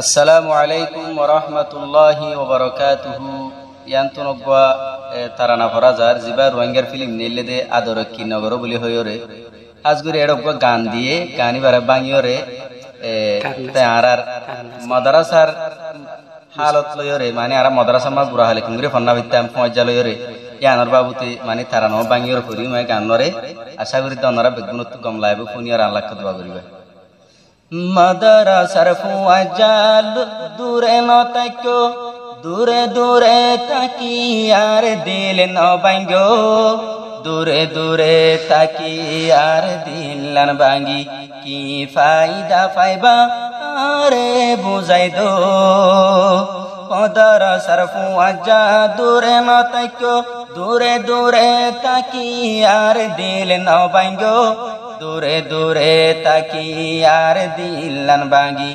আসসালামু আলাইকুম ওয়া রাহমাতুল্লাহি ওয়া বারাকাতুহু। ইয়ান্তুনগবা তারানা ফরাজার জিবা রোহিঙ্গার ফিল্ম নেলে দে আদরকি নগর বলি হইরে আজগুরি এডগবা গান দিয়ে গানি বারে বাঙিয়রে তারার মাদ্রাসার হালত লয়রে মানে আর মাদ্রাসা মা বুড়া হলে কুংরে ফন্না বিতাম ফজা লয়রে ইয়ানর বাবুতে মানে তারানো বাঙিয়র করি মই গানরে আশা করি তনরা বেগুনত গম লাইব ফুনিয়র আল্লাহ দোয়া করিবা। মাদ্রাসার ফুয়াজাল দূরে ন তাক্য দূরে দূরে তাকি আর দিল ন ভাঙ্গো দূরে দূরে তাকি আর দিল ন ভাঙ্গি কি ফায়দা পাইবা আরে বুঝাই দো। মাদ্রাসার ফুয়াজা দূরে ন তাক্য দূরে দূরে তাকি আর দিল ন ভাঙ্গো দূরে দূরে তাকি আর দিল ন ভাঙ্গি।